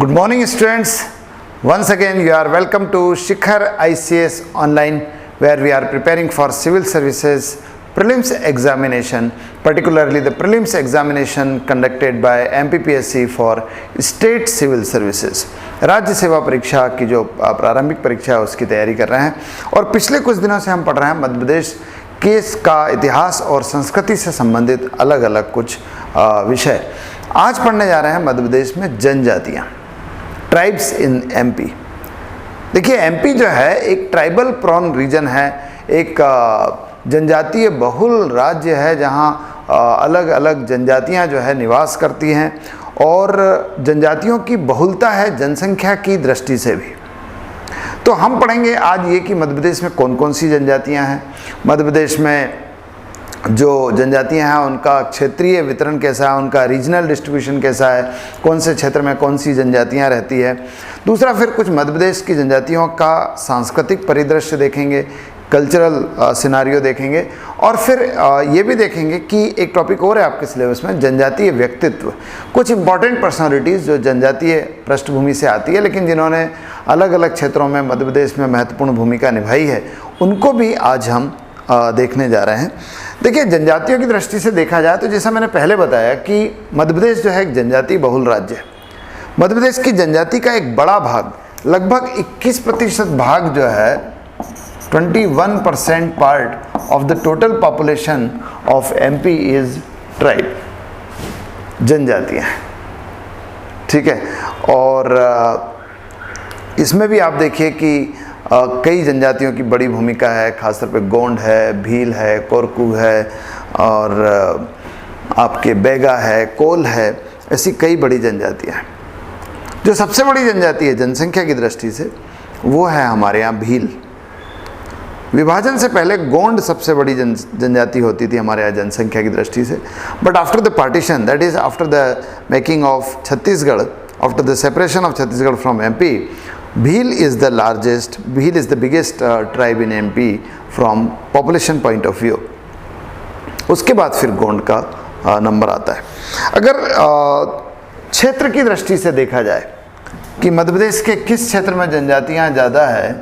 Good morning students. Once again you are welcome to Shikhar ICS online, where we are preparing for civil services prelims examination, particularly the prelims examination conducted by MPPSC for state civil services. राज्य सेवा परीक्षा की जो प्रारंभिक परीक्षा है उसकी तैयारी कर रहे हैं और पिछले कुछ दिनों से हम पढ़ रहे हैं मध्य प्रदेश केस का इतिहास और संस्कृति से संबंधित अलग अलग कुछ विषय। आज पढ़ने जा रहे हैं मध्य प्रदेश में जनजातियाँ, ट्राइब्स इन एमपी। देखिए एमपी जो है एक ट्राइबल प्रॉन रीजन है, एक जनजातीय बहुल राज्य है जहाँ अलग अलग जनजातियाँ जो है निवास करती हैं और जनजातियों की बहुलता है जनसंख्या की दृष्टि से भी। तो हम पढ़ेंगे आज ये कि मध्य प्रदेश में कौन कौन सी जनजातियाँ हैं, मध्य प्रदेश में जो जनजातियां हैं उनका क्षेत्रीय वितरण कैसा है, उनका रीजनल डिस्ट्रीब्यूशन कैसा है, कौन से क्षेत्र में कौन सी जनजातियां रहती है। दूसरा फिर कुछ मध्य प्रदेश की जनजातियों का सांस्कृतिक परिदृश्य देखेंगे, कल्चरल सिनारियो देखेंगे और फिर ये भी देखेंगे कि एक टॉपिक और है आपके सिलेबस में, जनजातीय व्यक्तित्व। कुछ इंपॉर्टेंट पर्सनालिटीज़ जो जनजातीय पृष्ठभूमि से आती है लेकिन जिन्होंने अलग अलग क्षेत्रों में मध्य प्रदेश में महत्वपूर्ण भूमिका निभाई है, उनको भी आज हम देखने जा रहे हैं। देखिए जनजातियों की दृष्टि से देखा जाए तो जैसा मैंने पहले बताया कि मध्य प्रदेश जो है एक जनजाति बहुल राज्य है। मध्य प्रदेश की जनजाति का एक बड़ा भाग, लगभग 21% भाग जो है, 21% part of the total population of MP is tribe, जनजातियाँ, ठीक है। और इसमें भी आप देखिए कि कई जनजातियों की बड़ी भूमिका है, खासतौर पे गोंड है, भील है, कोरकू है और आपके बैगा है, कोल है, ऐसी कई बड़ी जनजातियाँ हैं। जो सबसे बड़ी जनजाति है जनसंख्या की दृष्टि से वो है हमारे यहाँ भील। विभाजन से पहले गोंड सबसे बड़ी जनजाति होती थी हमारे यहाँ जनसंख्या की दृष्टि से, but after the partition, that is after the making of Chhattisgarh, after the separation of Chhattisgarh from MP, Bhil is the largest, Bhil is the biggest tribe in MP from population point of view. उसके बाद फिर गोंड का number आता है। अगर क्षेत्र की दृष्टि से देखा जाए कि मध्य प्रदेश के किस क्षेत्र में जनजातियाँ ज़्यादा है,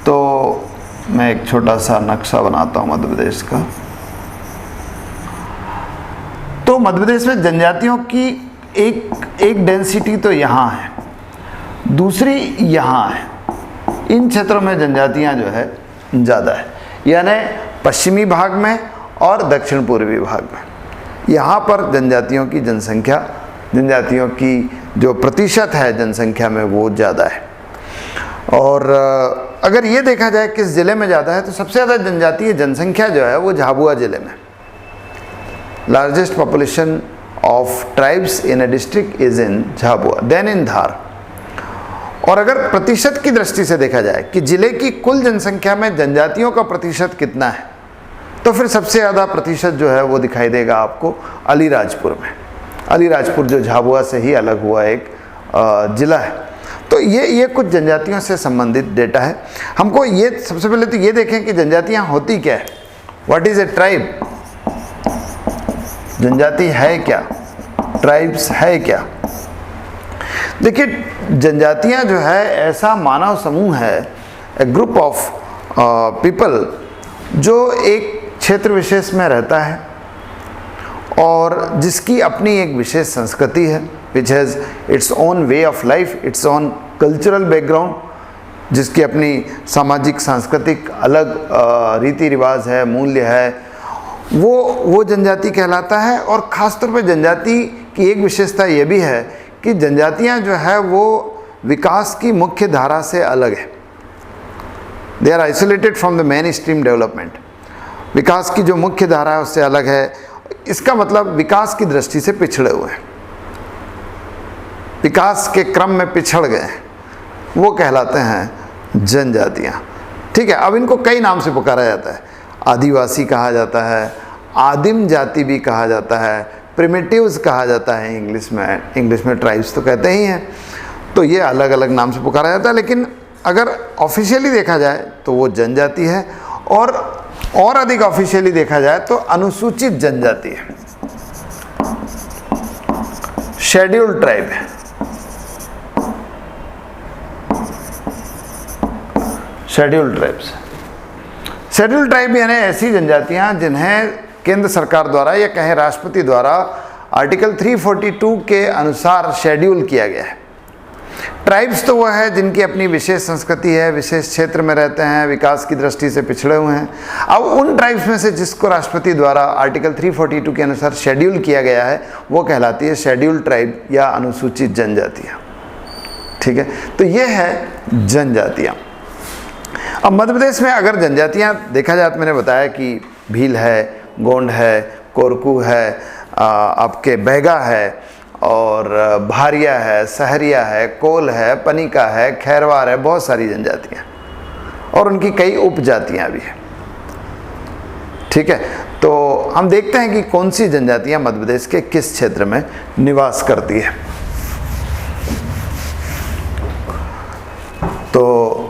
तो मैं एक छोटा सा नक्शा बनाता हूँ मध्य प्रदेश का। तो मध्य प्रदेश में जनजातियों की एक डेंसिटी तो यहाँ है, दूसरी यहाँ है। इन क्षेत्रों में जनजातियाँ जो है ज़्यादा है, यानी पश्चिमी भाग में और दक्षिण पूर्वी भाग में। यहाँ पर जनजातियों की जनसंख्या, जनजातियों की जो प्रतिशत है जनसंख्या में वो ज़्यादा है। और अगर ये देखा जाए किस ज़िले में ज़्यादा है, तो सबसे ज़्यादा जनजातीय जनसंख्या जो है वो झाबुआ ज़िले में। Largest population of tribes in a district is in Jhabua, then in Dhar. और अगर प्रतिशत की दृष्टि से देखा जाए कि जिले की कुल जनसंख्या में जनजातियों का प्रतिशत कितना है, तो फिर सबसे ज़्यादा प्रतिशत जो है वो दिखाई देगा आपको अलीराजपुर में। अलीराजपुर जो झाबुआ से ही अलग हुआ एक ज़िला है। तो ये कुछ जनजातियों से संबंधित डेटा है। हमको ये सबसे पहले तो ये देखें कि जनजातियाँ होती क्या है, व्हाट इज़ ए ट्राइब, जनजाति है क्या, ट्राइब्स है क्या। देखिए जनजातियाँ जो है ऐसा मानव समूह है, ए ग्रुप ऑफ पीपल जो एक क्षेत्र विशेष में रहता है और जिसकी अपनी एक विशेष संस्कृति है, which has its own way of life, its own cultural background, जिसकी अपनी सामाजिक सांस्कृतिक अलग रीति रिवाज है, मूल्य है, वो जनजाति कहलाता है। और ख़ासतौर पर जनजाति की एक विशेषता ये भी है कि जनजातियाँ जो है वो विकास की मुख्य धारा से अलग है। They are isolated from the main stream development. विकास की जो मुख्य धारा है उससे अलग है। इसका मतलब विकास की दृष्टि से पिछड़े हुए हैं, विकास के क्रम में पिछड़ गए, वो कहलाते हैं जनजातियाँ, ठीक है। अब इनको कई नाम से पुकारा जाता है, आदिवासी कहा जाता है, आदिम जाति भी कहा जाता है, प्रिमिटिव्स कहा जाता है इंग्लिश में ट्राइब्स तो कहते ही हैं। तो ये अलग अलग नाम से पुकारा जाता है, लेकिन अगर ऑफिशियली देखा जाए तो वो जनजाति है। और अधिक ऑफिशियली देखा जाए तो अनुसूचित जनजाति है, शेड्यूल्ड ट्राइब है। Scheduled tribes. शेड्यूल्ड ट्राइब यानी ऐसी जनजातियां जिन्हें केंद्र सरकार द्वारा या कहें राष्ट्रपति द्वारा आर्टिकल 342 के अनुसार शेड्यूल किया गया है। ट्राइब्स तो वह है जिनकी अपनी विशेष संस्कृति है, विशेष क्षेत्र में रहते हैं, विकास की दृष्टि से पिछड़े हुए हैं। अब उन ट्राइब्स में से जिसको राष्ट्रपति द्वारा आर्टिकल 342 के अनुसार शेड्यूल किया गया है वो कहलाती है शेड्यूल्ड ट्राइब या अनुसूचित जनजातियाँ। ठीक है, तो ये है जनजातियाँ। अब मध्य प्रदेश में अगर जनजातियाँ देखा जाए तो मैंने बताया कि भील है, गोंड है, कोरकू है, आपके बैगा है और भारिया है, सहरिया है, कोल है, पनिका है, खैरवार है, बहुत सारी जनजातियाँ और उनकी कई उपजातियाँ भी हैं। ठीक है, तो हम देखते हैं कि कौन सी जनजातियाँ मध्य प्रदेश के किस क्षेत्र में निवास करती है। तो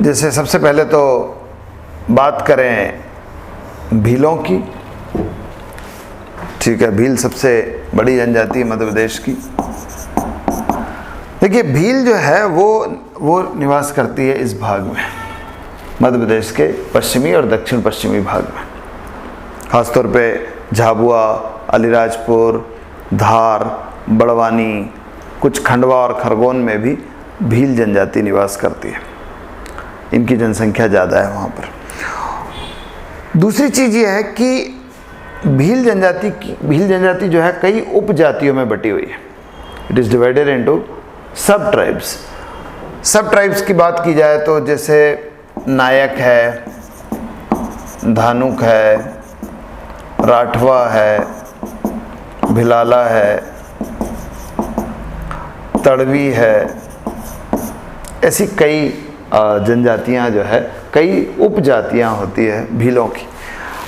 जैसे सबसे पहले तो बात करें भीलों की। ठीक है, भील सबसे बड़ी जनजाति है मध्य प्रदेश की। देखिए भील जो है वो निवास करती है इस भाग में, मध्य प्रदेश के पश्चिमी और दक्षिण पश्चिमी भाग में, खासतौर पे झाबुआ, अलीराजपुर, धार, बड़वानी, कुछ खंडवा और खरगोन में भी भील जनजाति निवास करती है। इनकी जनसंख्या ज़्यादा है वहाँ पर। दूसरी चीज़ ये है कि भील जनजाति जो है कई उपजातियों में बटी हुई है। इट इज़ डिवाइडेड इनटू सब ट्राइब्स। सब ट्राइब्स की बात की जाए तो जैसे नायक है, धानुक है, राठवा है, भिलाला है, तड़वी है, ऐसी कई जनजातियां जो है, कई उपजातियां होती है भीलों की।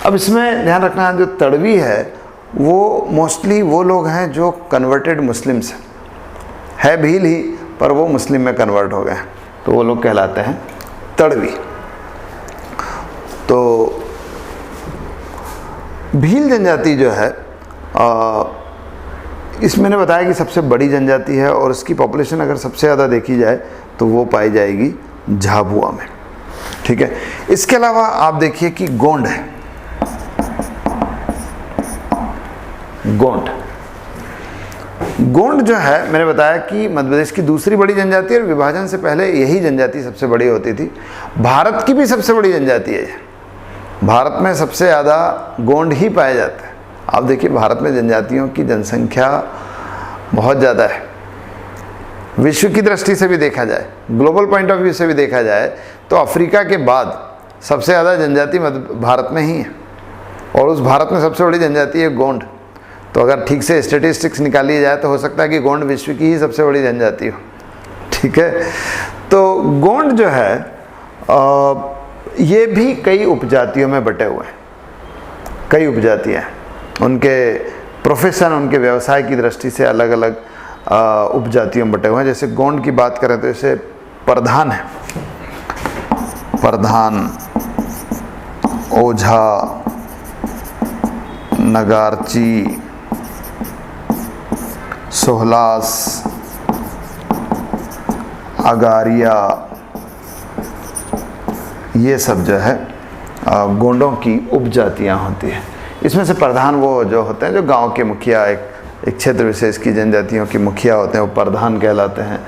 अब इसमें ध्यान रखना जो तड़वी है वो मोस्टली वो लोग हैं जो कन्वर्टेड मुस्लिम्स है भील ही, पर वो मुस्लिम में कन्वर्ट हो गए हैं, तो वो लोग कहलाते हैं तड़वी। तो भील जनजाति जो है इस मैंने बताया कि सबसे बड़ी जनजाति है और इसकी पॉपुलेशन अगर सबसे ज़्यादा देखी जाए तो वो पाई जाएगी झाबुआ में। ठीक है, इसके अलावा आप देखिए कि गोंड है। गोंड जो है मैंने बताया कि मध्य प्रदेश की दूसरी बड़ी जनजाति है और विभाजन से पहले यही जनजाति सबसे बड़ी होती थी। भारत की भी सबसे बड़ी जनजाति है। भारत में सबसे ज़्यादा गोंड ही पाए जाते हैं। आप देखिए भारत में जनजातियों की जनसंख्या बहुत ज़्यादा है। विश्व की दृष्टि से भी देखा जाए, ग्लोबल पॉइंट ऑफ व्यू से भी देखा जाए तो अफ्रीका के बाद सबसे ज़्यादा जनजाति भारत में ही है और उस भारत में सबसे बड़ी जनजाति है गोंड। तो अगर ठीक से स्टेटिस्टिक्स निकाली जाए तो हो सकता है कि गोंड विश्व की ही सबसे बड़ी जनजाति हो। ठीक है, तो गोंड जो है ये भी कई उपजातियों में बटे हुए हैं। कई उपजातियाँ उनके प्रोफेशन, उनके व्यवसाय की दृष्टि से अलग अलग उपजातियों में बटे हुए हैं। जैसे गोंड की बात करें तो जैसे प्रधान है, प्रधान, ओझा, नगारची, सोहलास, अगारिया, ये सब जो है गोंडों की उपजातियाँ होती हैं। इसमें से प्रधान वो जो होते हैं जो गांव के मुखिया, एक क्षेत्र विशेष की जनजातियों के मुखिया होते हैं, वो प्रधान कहलाते हैं।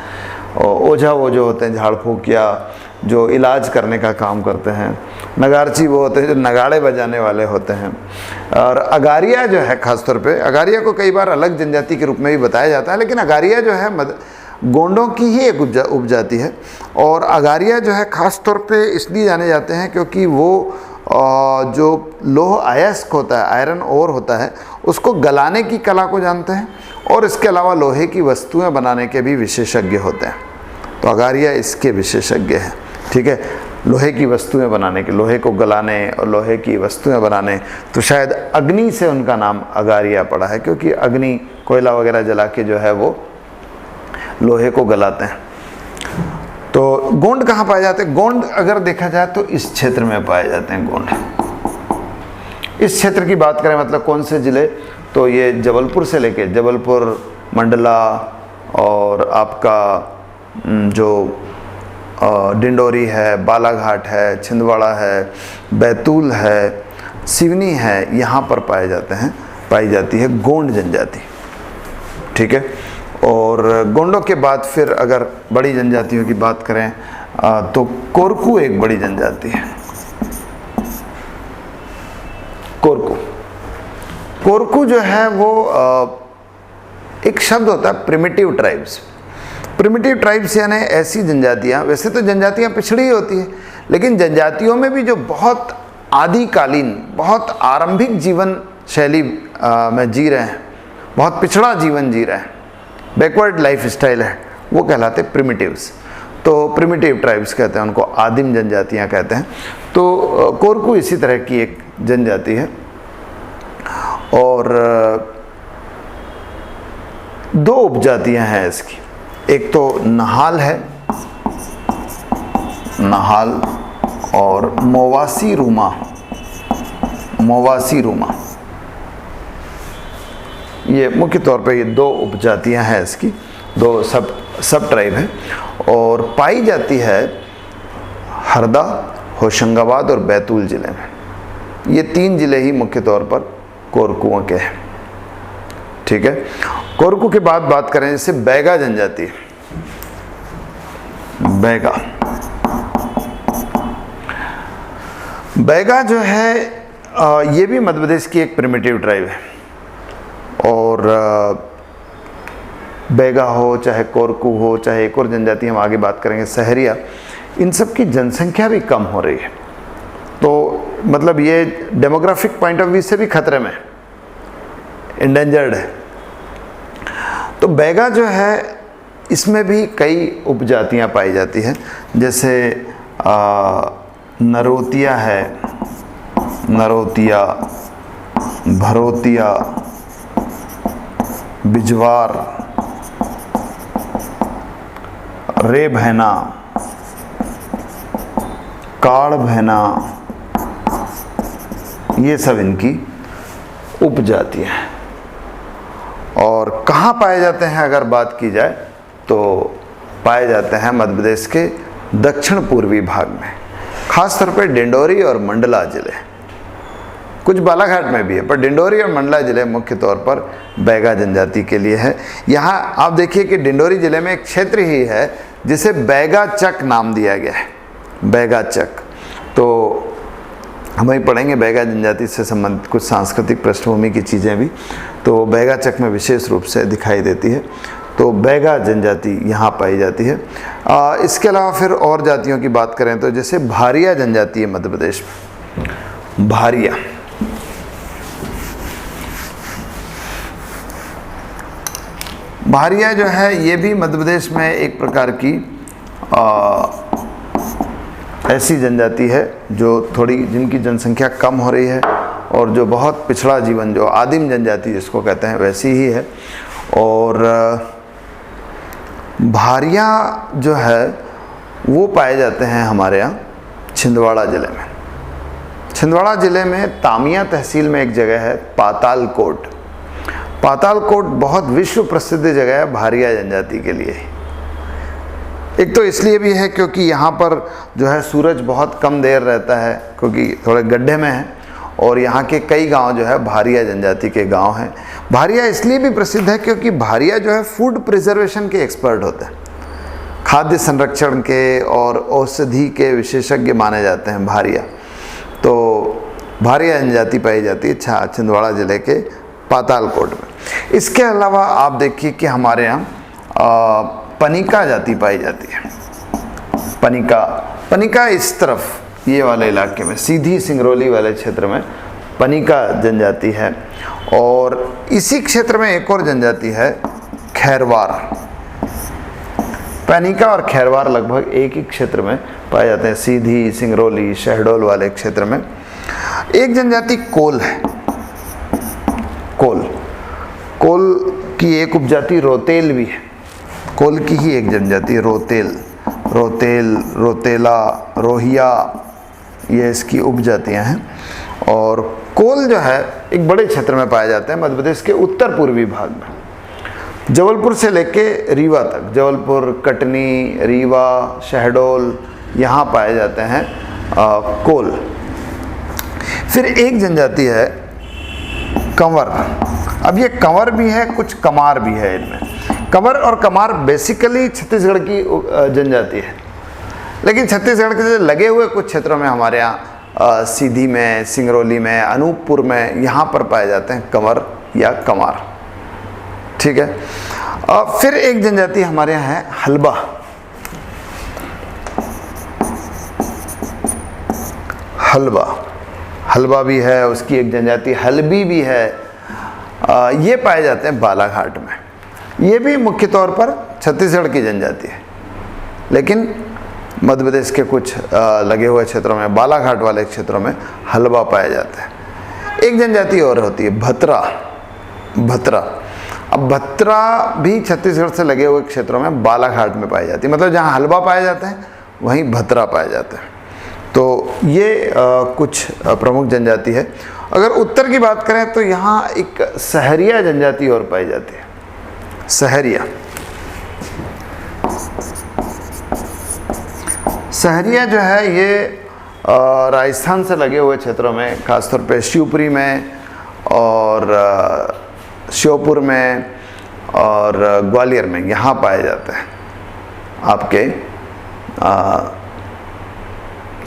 और ओझा वो जो होते हैं झाड़ फूक या जो इलाज करने का काम करते हैं। नगारची वो होते हैं जो नगाड़े बजाने वाले होते हैं। और अगारिया जो है खासतौर पे, अगारिया को कई बार अलग जनजाति के रूप में भी बताया जाता है, लेकिन अगारिया जो है गोंडों की ही एक उपजाति है। और अगारिया जो है खास तौर पे इसलिए जाने जाते हैं क्योंकि वो जो लोह अयस्क होता है, आयरन ओर होता है, उसको गलाने की कला को जानते हैं और इसके अलावा लोहे की वस्तुएं बनाने के भी विशेषज्ञ होते हैं। तो अगारिया इसके विशेषज्ञ हैं। ठीक है, लोहे की वस्तुएं बनाने के, लोहे को गलाने और लोहे की वस्तुएं बनाने, तो शायद अग्नि से उनका नाम अगारिया पड़ा है क्योंकि अग्नि, कोयला वगैरह जला के जो है वो लोहे को गलाते हैं। तो गोंड कहाँ पाए जाते हैं? गोंड अगर देखा जाए तो इस क्षेत्र में पाए जाते हैं गोंड। इस क्षेत्र की बात करें मतलब कौन से ज़िले, तो ये जबलपुर से लेके जबलपुर, मंडला और आपका जो डिंडोरी है, बालाघाट है, छिंदवाड़ा है, बैतूल है, सिवनी है, यहाँ पर पाई जाती है गोंड जनजाति। ठीक है। और गोंडों के बाद फिर अगर बड़ी जनजातियों की बात करें तो कोरकू एक बड़ी जनजाति है। कोरकू जो है वो एक शब्द होता है प्रिमिटिव ट्राइब्स। प्रिमिटिव ट्राइब्स यानी ऐसी जनजातियाँ, वैसे तो जनजातियाँ पिछड़ी होती है, लेकिन जनजातियों में भी जो बहुत आदिकालीन, बहुत आरंभिक जीवन शैली में जी रहे हैं, बहुत पिछड़ा जीवन जी रहे हैं, बैकवर्ड लाइफ स्टाइल है, वो कहलाते प्रिमिटिव्स। तो प्रिमिटिव ट्राइब्स कहते हैं उनको, आदिम जनजातियाँ कहते हैं। तो कोरकू इसी तरह की एक जनजाति है। और दो उपजातियाँ हैं इसकी, एक तो नहाल है, नहाल, और मोवासी रूमा। ये मुख्य तौर पे ये दो उपजातियां हैं इसकी, दो सब ट्राइब है, और पाई जाती है हरदा, होशंगाबाद और बैतूल ज़िले में। ये 3 ज़िले ही मुख्य तौर पर कोरकुओं के हैं। ठीक है। कोरकू के बाद बात करें जैसे बैगा जनजाति। बैगा जो है ये भी मध्य प्रदेश की एक प्रिमिटिव ट्राइब है। और बैगा हो, चाहे कोरकू हो, चाहे एक और जनजाति हम आगे बात करेंगे सहरिया, इन सब की जनसंख्या भी कम हो रही है। तो मतलब ये डेमोग्राफिक पॉइंट ऑफ व्यू से भी खतरे में, इंडेंजर्ड है। तो बैगा जो है इसमें भी कई उपजातियां पाई जाती हैं, जैसे नरोतिया है, भरोतिया, बिजवार, रे भैना, काड़ भैना, ये सब इनकी उपजातियां हैं। और कहाँ पाए जाते हैं अगर बात की जाए तो पाए जाते हैं मध्य प्रदेश के दक्षिण पूर्वी भाग में, खास तौर पर डिंडोरी और मंडला जिले। कुछ बालाघाट में भी है, पर डिंडोरी और मंडला जिले मुख्य तौर पर बैगा जनजाति के लिए है। यहाँ आप देखिए कि डिंडोरी जिले में एक क्षेत्र ही है जिसे बैगा चक नाम दिया गया है, बैगा चक। तो हम वही पढ़ेंगे बैगा जनजाति से संबंधित कुछ सांस्कृतिक पृष्ठभूमि की चीज़ें भी, तो बैगा चक में विशेष रूप से दिखाई देती है। तो बैगा जनजाति यहाँ पाई जाती है। इसके अलावा फिर और जातियों की बात करें तो जैसे भारिया जनजाति है मध्य प्रदेश में। भारिया जो है ये भी मध्य प्रदेश में एक प्रकार की ऐसी जनजाति है जो थोड़ी, जिनकी जनसंख्या कम हो रही है और जो बहुत पिछड़ा जीवन, जो आदिम जनजाति जिसको कहते हैं, वैसी ही है। और भारिया जो है वो पाए जाते हैं हमारे यहाँ छिंदवाड़ा ज़िले में। छिंदवाड़ा ज़िले में तामिया तहसील में एक जगह है पातालकोट। पातालकोट बहुत विश्व प्रसिद्ध जगह है भारिया जनजाति के लिए। एक तो इसलिए भी है क्योंकि यहाँ पर जो है सूरज बहुत कम देर रहता है, क्योंकि थोड़े गड्ढे में है, और यहाँ के कई गांव जो है भारिया जनजाति के गांव हैं। भारिया इसलिए भी प्रसिद्ध है क्योंकि भारिया जो है फूड प्रिजर्वेशन के एक्सपर्ट होते हैं, खाद्य संरक्षण के और औषधि के विशेषज्ञ माने जाते हैं भारिया। तो भारिया जनजाति पाई जाती है छिंदवाड़ा ज़िले के पातालकोट में। इसके अलावा आप देखिए कि हमारे यहाँ पनिका जाति पाई जाती है। पनिका इस तरफ, ये वाले इलाके में, सीधी सिंगरौली वाले क्षेत्र में पनिका जनजाति है। और इसी क्षेत्र में एक और जनजाति है खैरवार। पनिका और खैरवार लगभग एक ही क्षेत्र में पाए जाते हैं, सीधी, सिंगरौली, शहडोल वाले क्षेत्र में। एक जनजाति कोल है। कोल की एक उपजाति रोतेल भी है। कोल की ही एक जनजाति रोतेल, रोतेला, रोहिया, ये इसकी उपजातियां हैं। और कोल जो है एक बड़े क्षेत्र में पाए जाते हैं मध्य प्रदेश के उत्तर पूर्वी भाग में। जबलपुर से लेके रीवा तक, जबलपुर, कटनी, रीवा, शहडोल, यहाँ पाए जाते हैं कोल। फिर एक जनजाति है कंवर। अब ये कंवर भी है, कुछ कमार भी है इनमें। कंवर और कमार बेसिकली छत्तीसगढ़ की जनजाति है, लेकिन छत्तीसगढ़ के से लगे हुए कुछ क्षेत्रों में हमारे यहाँ सीधी में, सिंगरौली में, अनूपपुर में, यहाँ पर पाए जाते हैं कंवर या कमार। ठीक है। फिर एक जनजाति हमारे यहाँ है हलबा। हलबा, हलबा भी है, उसकी एक जनजाति हलबी भी है। ये पाए जाते हैं बालाघाट में। ये भी मुख्य तौर पर छत्तीसगढ़ की जनजाति है, लेकिन मध्य प्रदेश के कुछ लगे हुए क्षेत्रों में, बालाघाट वाले क्षेत्रों में हलबा पाए जाते हैं। एक जनजाति और होती है भतरा। भतरा, अब भतरा भी छत्तीसगढ़ से लगे हुए क्षेत्रों में बालाघाट में पाई जाती है। मतलब जहाँ हलबा पाए जाते हैं वहीं भतरा पाए जाते हैं। तो ये कुछ प्रमुख जनजाति है। अगर उत्तर की बात करें तो यहाँ एक सहरिया जनजाति और पाई जाती है। सहरिया, सहरिया जो है ये राजस्थान से लगे हुए क्षेत्रों में, खासतौर पे शिवपुरी में और श्योपुर में और ग्वालियर में, यहाँ पाए जाते हैं आपके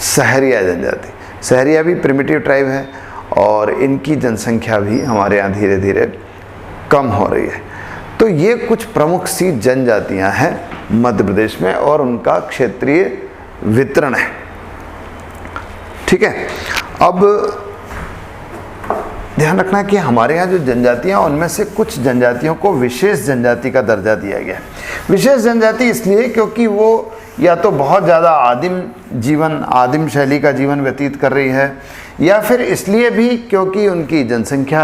सहरिया जनजाति। सहरिया भी प्रिमिटिव ट्राइब है और इनकी जनसंख्या भी हमारे यहाँ धीरे धीरे कम हो रही है। तो ये कुछ प्रमुख सी जनजातियाँ हैं मध्य प्रदेश में और उनका क्षेत्रीय वितरण है। ठीक है। अब ध्यान रखना कि हमारे यहाँ जो जनजातियाँ, उनमें से कुछ जनजातियों को विशेष जनजाति का दर्जा दिया गया है। विशेष जनजाति इसलिए क्योंकि वो या तो बहुत ज़्यादा आदिम शैली का जीवन व्यतीत कर रही है, या फिर इसलिए भी क्योंकि उनकी जनसंख्या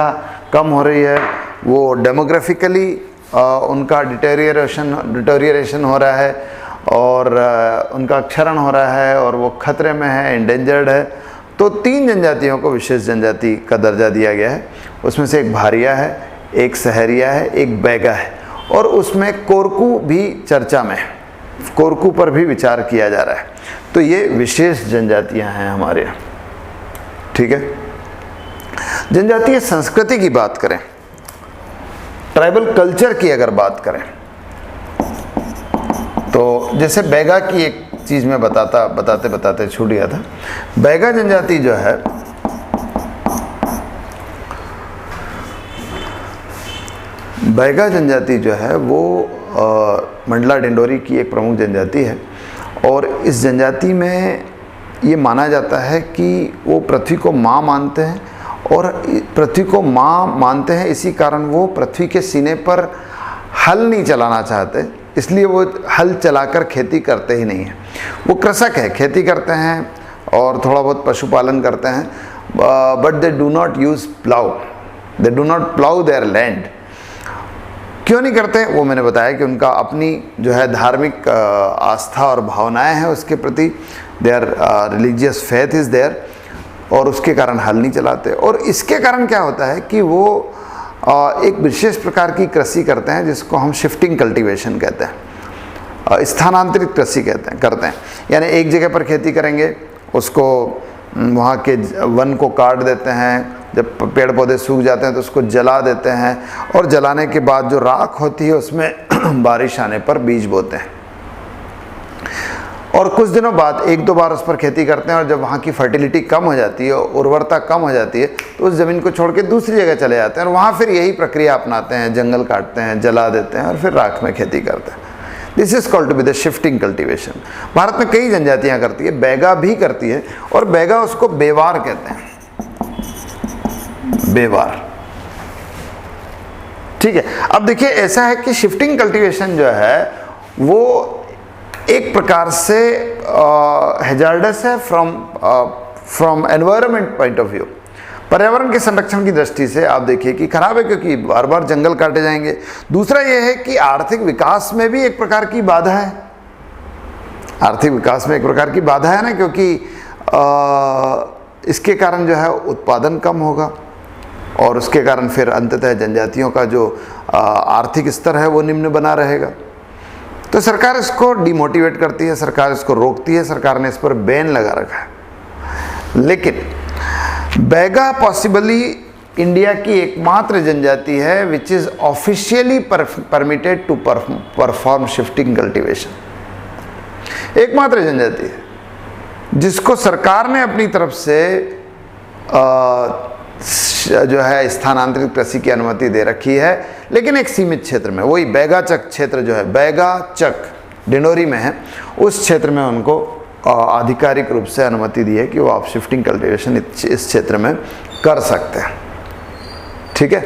कम हो रही है, वो डेमोग्राफिकली उनका डिटेरियरेशन हो रहा है और उनका क्षरण हो रहा है और वो खतरे में है, एंडेंजर्ड है। तो 3 जनजातियों को विशेष जनजाति का दर्जा दिया गया है। उसमें से एक भारिया है, एक सहरिया है, एक बैगा है, और उसमें कोरकू भी चर्चा में है। कोरकू पर भी विचार किया जा रहा है। तो ये विशेष जनजातियां हैं हमारे यहाँ। ठीक है। जनजातीय संस्कृति की बात करें, ट्राइबल कल्चर की अगर बात करें, तो जैसे बैगा की एक चीज़ में बताते बताते छूट गया था। बैगा जनजाति जो है, बैगा जनजाति जो है वो मंडला डिंडोरी की एक प्रमुख जनजाति है। और इस जनजाति में ये माना जाता है कि वो पृथ्वी को माँ मानते हैं, और पृथ्वी को माँ मानते हैं इसी कारण वो पृथ्वी के सीने पर हल नहीं चलाना चाहते, इसलिए वो हल चलाकर खेती करते ही नहीं हैं। वो कृषक है, खेती करते हैं और थोड़ा बहुत पशुपालन करते हैं, but they do not use plough, they do not plough there land. क्यों नहीं करते, वो मैंने बताया कि उनका अपनी जो है धार्मिक आस्था और भावनाएं हैं उसके प्रति, their religious faith is there, और उसके कारण हल नहीं चलाते। और इसके कारण क्या होता है कि वो एक विशेष प्रकार की कृषि करते हैं जिसको हम शिफ्टिंग कल्टीवेशन कहते हैं, स्थानांतरित कृषि करते हैं। यानी एक जगह पर खेती करेंगे, उसको वहाँ के वन को काट देते हैं, जब पेड़ पौधे सूख जाते हैं तो उसको जला देते हैं, और जलाने के बाद जो राख होती है उसमें बारिश आने पर बीज बोते हैं, और कुछ दिनों बाद 1-2 बार उस पर खेती करते हैं। और जब वहाँ की फर्टिलिटी कम हो जाती है, उर्वरता कम हो जाती है, तो उस ज़मीन को छोड़ के दूसरी जगह चले जाते हैं और वहाँ फिर यही प्रक्रिया अपनाते हैं, जंगल काटते हैं, जला देते हैं और फिर राख में खेती करते हैं। This is called to be the shifting cultivation. Bharat में कई जनजातियाँ करती है, बैगा भी करती है, और बैगा उसको बेवार कहते हैं, बेवार। ठीक है। अब देखिए ऐसा है कि शिफ्टिंग कल्टीवेशन जो है वो एक प्रकार से हैजार्डस है from environment point of view. पर्यावरण के संरक्षण की दृष्टि से आप देखिए कि खराब है, क्योंकि बार बार जंगल काटे जाएंगे। दूसरा ये है कि आर्थिक विकास में भी एक प्रकार की बाधा है, आर्थिक विकास में एक प्रकार की बाधा है ना, क्योंकि इसके कारण जो है उत्पादन कम होगा, और उसके कारण फिर अंततः जनजातियों का जो आर्थिक स्तर है वो निम्न बना रहेगा। तो सरकार इसको डिमोटिवेट करती है, सरकार इसको रोकती है, सरकार ने इस पर बैन लगा रखा है। लेकिन बैगा पॉसिबली इंडिया की एकमात्र जनजाति है which is officially permitted to perform shifting cultivation. एकमात्र जनजाति है जिसको सरकार ने अपनी तरफ से जो है स्थानांतरित कृषि की अनुमति दे रखी है, लेकिन एक सीमित क्षेत्र में। वही बैगाचक क्षेत्र जो है, बैगाचक डिंडोरी में है, उस क्षेत्र में उनको आधिकारिक रूप से अनुमति दी है कि वो आप शिफ्टिंग कल्टीवेशन इस क्षेत्र में कर सकते हैं। ठीक है,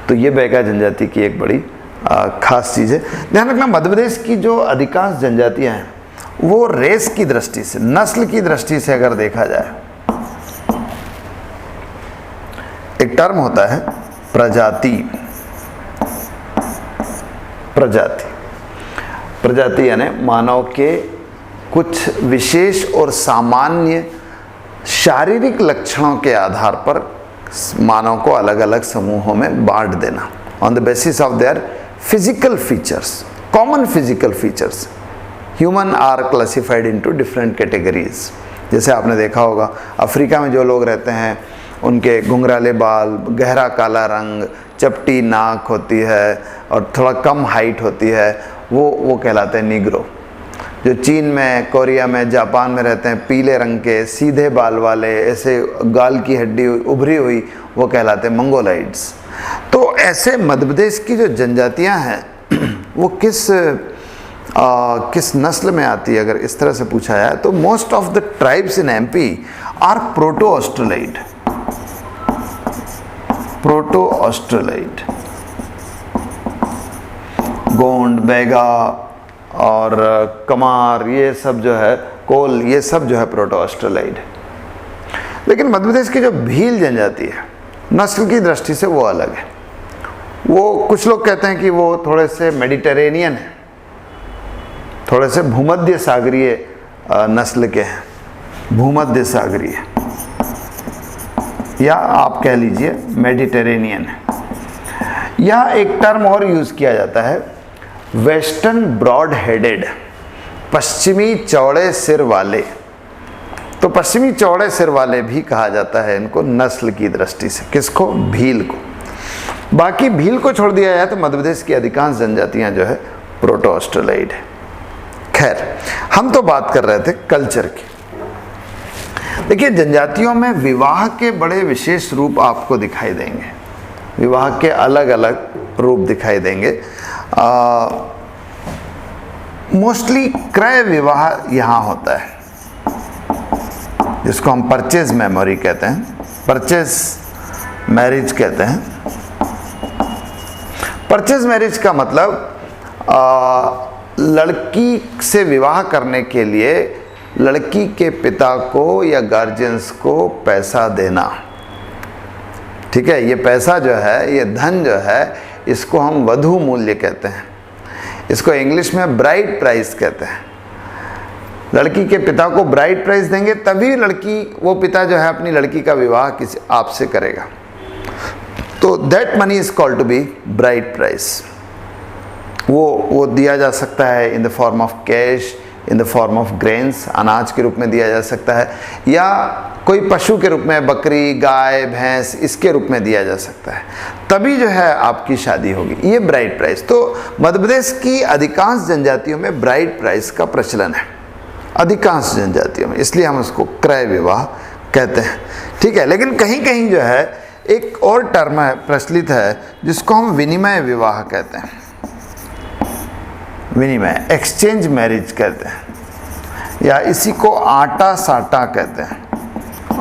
तो ये बैगा जनजाति की एक बड़ी खास चीज़ है। ध्यान रखना, मध्य प्रदेश की जो अधिकांश जनजातियां हैं वो रेस की दृष्टि से, नस्ल की दृष्टि से अगर देखा जाए, एक टर्म होता है प्रजाति। प्रजाति प्रजाति यानी मानव के कुछ विशेष और सामान्य शारीरिक लक्षणों के आधार पर मानव को अलग अलग समूहों में बांट देना on the basis of their physical features, common physical features. Human are classified into different categories. जैसे आपने देखा होगा अफ्रीका में जो लोग रहते हैं उनके घुंघराले बाल, गहरा काला रंग, चपटी नाक होती है और थोड़ा कम हाइट होती है, वो कहलाते हैं निग्रो। जो चीन में, कोरिया में, जापान में रहते हैं पीले रंग के सीधे बाल वाले, ऐसे गाल की हड्डी उभरी हुई, वो कहलाते हैं मंगोलाइड्स। तो ऐसे मध्य प्रदेश की जो जनजातियां हैं वो किस नस्ल में आती है अगर इस तरह से पूछा जाए तो most of the tribes in MP are proto Australoid. Proto Australoid, Gond, Baiga और कमार, ये सब जो है, कोल, ये सब जो है प्रोटो ऑस्ट्रेलाइड। लेकिन मध्य प्रदेश की जो भील जनजाति है नस्ल की दृष्टि से वो अलग है। वो कुछ लोग कहते हैं कि वो थोड़े से मेडिटेरेनियन है, थोड़े से भूमध्य सागरीय नस्ल के हैं, भूमध्य सागरीय, या आप कह लीजिए मेडिटेरेनियन है। या एक टर्म और यूज किया जाता है वेस्टर्न ब्रॉड हेडेड, पश्चिमी चौड़े सिर वाले। तो पश्चिमी चौड़े सिर वाले भी कहा जाता है इनको नस्ल की दृष्टि से। किसको? भील को। बाकी भील को छोड़ दिया जाए तो मध्य प्रदेश की अधिकांश जनजातियां जो है प्रोटो ऑस्ट्रेलाइड है। खैर, हम तो बात कर रहे थे कल्चर की। देखिए, जनजातियों में विवाह के बड़े विशेष रूप आपको दिखाई देंगे, विवाह के अलग अलग रूप दिखाई देंगे। मोस्टली क्रय विवाह यहाँ होता है, जिसको हम परचेज मेमोरी कहते हैं, परचेज मैरिज कहते हैं। परचेज मैरिज का मतलब लड़की से विवाह करने के लिए लड़की के पिता को या गार्जियंस को पैसा देना। ठीक है, ये पैसा जो है, ये धन जो है, इसको हम वधू मूल्य कहते हैं। इसको इंग्लिश में ब्राइड प्राइस कहते हैं। लड़की के पिता को ब्राइड प्राइस देंगे तभी लड़की, वो पिता जो है अपनी लड़की का विवाह किसी आपसे करेगा। तो that money is called to be bride price. वो दिया जा सकता है in the form of cash, in the form of grains, अनाज के रूप में दिया जा सकता है, या कोई पशु के रूप में, बकरी, गाय, भैंस, इसके रूप में दिया जा सकता है। तभी जो है आपकी शादी होगी। ये ब्राइड प्राइस। तो मध्य प्रदेश की अधिकांश जनजातियों में ब्राइड प्राइस का प्रचलन है, अधिकांश जनजातियों में, इसलिए हम उसको क्रय विवाह कहते हैं। ठीक है, लेकिन कहीं कहीं जो है एक और टर्म है, प्रचलित है, जिसको हम विनिमय विवाह कहते हैं। विनिमय, एक्सचेंज मैरिज कहते हैं, या इसी को आटा साटा कहते हैं।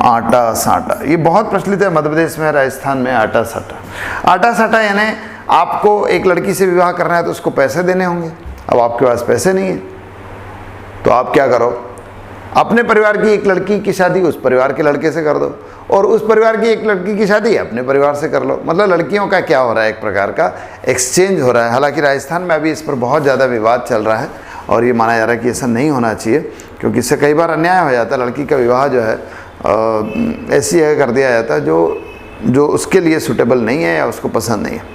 आटा साटा ये बहुत प्रचलित है मध्य प्रदेश में, राजस्थान में। आटा साटा, आटा साटा यानी आपको एक लड़की से विवाह करना है तो उसको पैसे देने होंगे। अब आपके पास पैसे नहीं है तो आप क्या करो, अपने परिवार की एक लड़की की शादी उस परिवार के लड़के से कर दो, और उस परिवार की एक लड़की की शादी अपने परिवार से कर लो। मतलब लड़कियों का क्या हो रहा है, एक प्रकार का एक्सचेंज हो रहा है। हालांकि राजस्थान में अभी इस पर बहुत ज़्यादा विवाद चल रहा है और ये माना जा रहा है कि ऐसा नहीं होना चाहिए, क्योंकि इससे कई बार अन्याय हो जाता है। लड़की का विवाह जो है ऐसी जगह कर दिया जाता है जो जो उसके लिए सूटेबल नहीं है या उसको पसंद नहीं है।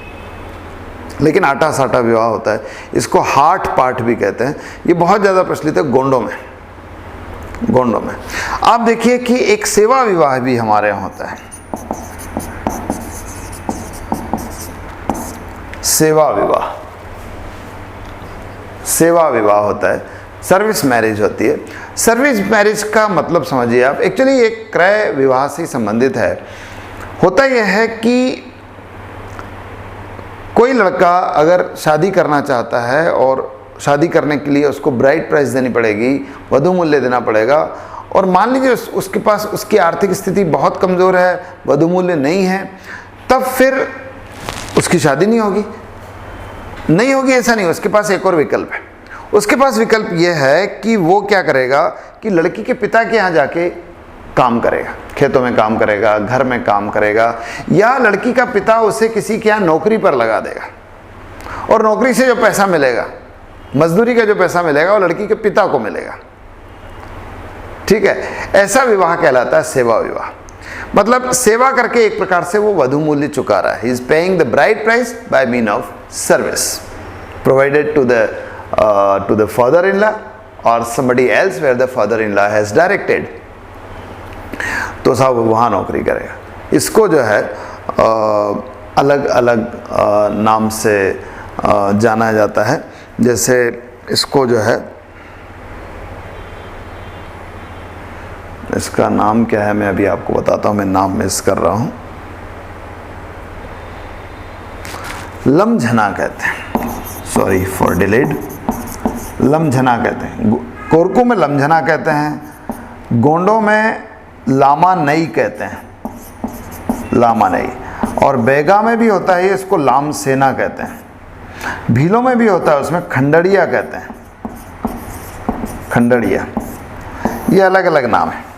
लेकिन आटा साटा विवाह होता है, इसको हार्ट पार्ट भी कहते हैं। ये बहुत ज़्यादा प्रचलित है गोंडों में। गोंडों में आप देखिए कि एक सेवा विवाह भी हमारे यहाँ होता है। सेवा विवाह, सेवा विवाह होता है, सर्विस मैरिज होती है। सर्विस मैरिज का मतलब समझिए आप, एक्चुअली ये क्रय विवाह से संबंधित है। होता यह है कि कोई लड़का अगर शादी करना चाहता है और शादी करने के लिए उसको ब्राइड प्राइस देनी पड़ेगी, वधू मूल्य देना पड़ेगा, और मान लीजिए उसके पास उसकी आर्थिक स्थिति बहुत कमज़ोर है, वधू मूल्य नहीं है, तब फिर उसकी शादी नहीं होगी। नहीं होगी ऐसा नहीं, उसके पास एक और विकल्प है। उसके पास विकल्प यह है कि वो क्या करेगा कि लड़की के पिता के यहाँ जाके काम करेगा, खेतों में काम करेगा, घर में काम करेगा, या लड़की का पिता उसे किसी के यहाँ नौकरी पर लगा देगा, और नौकरी से जो पैसा मिलेगा, मजदूरी का जो पैसा मिलेगा, वो लड़की के पिता को मिलेगा। ठीक है, ऐसा विवाह कहलाता है सेवा विवाह। मतलब सेवा करके एक प्रकार से वो वधू मूल्य चुका रहा है। He is paying the bride price by mean of service provided to the father in law और somebody else where the father in law has directed. तो साहब वहाँ नौकरी करेगा। इसको जो है अलग अलग नाम से जाना जाता है। जैसे इसको जो है, इसका नाम क्या है मैं अभी आपको बताता हूँ, मैं नाम मिस कर रहा हूँ। लमझना कहते हैं, सॉरी फॉर डिलेड, लमझना कहते हैं। कोरकू में लमझना कहते हैं, गोंडों में लामा नई कहते हैं, लामा नई, और बेगा में भी होता है, इसको लाम सेना कहते हैं। भीलों में भी होता है, उसमें खंडड़िया कहते हैं, खंडड़िया। ये अलग अलग नाम है।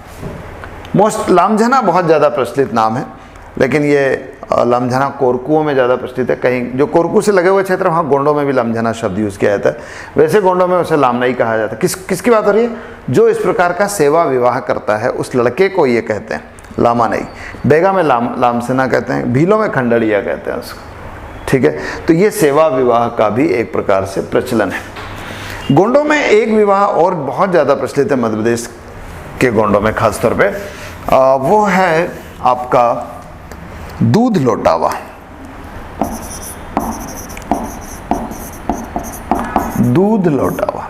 मोस्ट लामझना बहुत ज़्यादा प्रचलित नाम है, लेकिन ये लामझना कोरकुओं में ज़्यादा प्रचलित है। कहीं जो कोरकू से लगे हुए क्षेत्र, वहाँ गोंडों में भी लामझना शब्द यूज़ किया जाता है। वैसे गोंडों में उसे लामनई कहा जाता है। किसकी बात हो रही है? जो इस प्रकार का सेवा विवाह करता है उस लड़के को ये कहते हैं लामानई। बेगा में लामसेना कहते हैं, भीलों में खंडड़िया कहते हैं उसको। ठीक है, तो ये सेवा विवाह का भी एक प्रकार से प्रचलन है। गोंडों में एक विवाह और बहुत ज़्यादा प्रचलित है मध्य प्रदेश के गोंडों में खासतौर पे, वो है आपका दूध लौटावा। दूध लौटावा,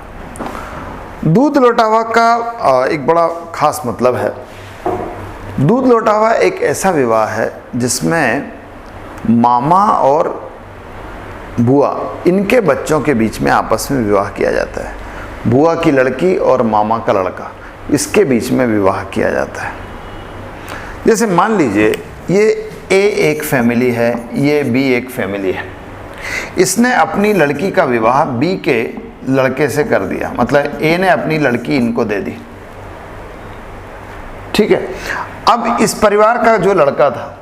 दूध लौटावा का एक बड़ा खास मतलब है। दूध लौटावा एक ऐसा विवाह है जिसमें मामा और बुआ, इनके बच्चों के बीच में आपस में विवाह किया जाता है। बुआ की लड़की और मामा का लड़का, इसके बीच में विवाह किया जाता है। जैसे मान लीजिए ये ए एक फैमिली है, ये बी एक फैमिली है। इसने अपनी लड़की का विवाह बी के लड़के से कर दिया, मतलब ए ने अपनी लड़की इनको दे दी। ठीक है, अब इस परिवार का जो लड़का था,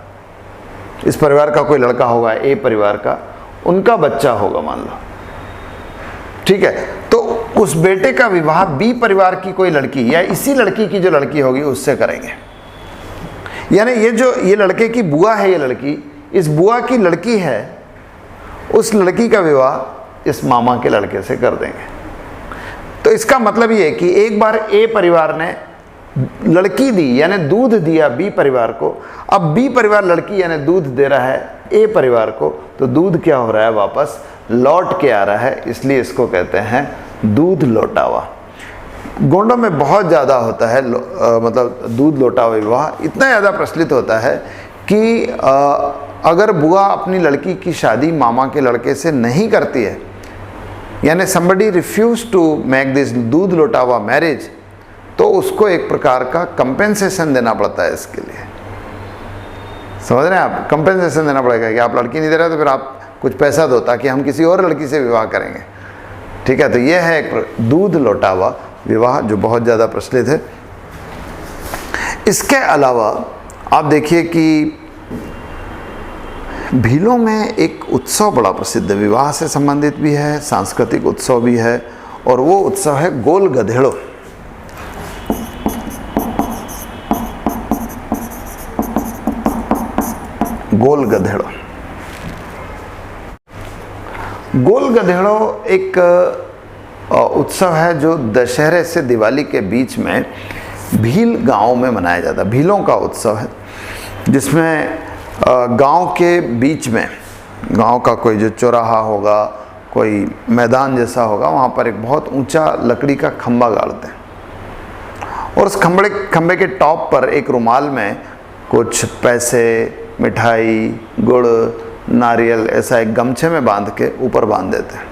इस परिवार का कोई लड़का होगा ए परिवार का, उनका बच्चा होगा मान लो। ठीक है, तो उस बेटे का विवाह बी परिवार की कोई लड़की या इसी लड़की की जो लड़की होगी उससे करेंगे। यानी ये लड़के की बुआ है, ये लड़की इस बुआ की लड़की है, उस लड़की का विवाह इस मामा के लड़के से कर देंगे। तो इसका मतलब ये है कि एक बार ए परिवार ने लड़की दी यानी दूध दिया बी परिवार को, अब बी परिवार लड़की यानी दूध दे रहा है ए परिवार को, तो दूध क्या हो रहा है, वापस लौट के आ रहा है, इसलिए इसको कहते हैं दूध लौटावा। गोंडों में बहुत ज़्यादा होता है मतलब दूध लौटावा विवाह इतना ज़्यादा प्रचलित होता है कि अगर बुआ अपनी लड़की की शादी मामा के लड़के से नहीं करती है, यानी somebody refuse to make this दूध लौटावा मैरिज, तो उसको एक प्रकार का कंपेंसेशन देना पड़ता है। इसके लिए समझ रहे हैं आप, कंपेंसेशन देना पड़ेगा कि आप लड़की नहीं दे रहे तो फिर आप कुछ पैसा दो ताकि हम किसी और लड़की से विवाह करेंगे। ठीक है, तो ये है एक दूध लौटावा विवाह जो बहुत ज़्यादा प्रचलित है। इसके अलावा आप देखिए कि भीलों में एक उत्सव बड़ा प्रसिद्ध है, विवाह से संबंधित भी है, सांस्कृतिक उत्सव भी है, और वो उत्सव है गोल गधेड़ो। गोल गधेड़ो। गोल गधेड़ो एक उत्सव है जो दशहरे से दिवाली के बीच में भील गांव में मनाया जाता है। भीलों का उत्सव है जिसमें गांव के बीच में, गांव का कोई जो चौराहा होगा, कोई मैदान जैसा होगा, वहाँ पर एक बहुत ऊंचा लकड़ी का खंबा गाड़ते हैं और उस खंबे के टॉप पर एक रुमाल में कुछ पैसे, मिठाई, गुड़, नारियल ऐसा एक गमछे में बांध के ऊपर बांध देते हैं।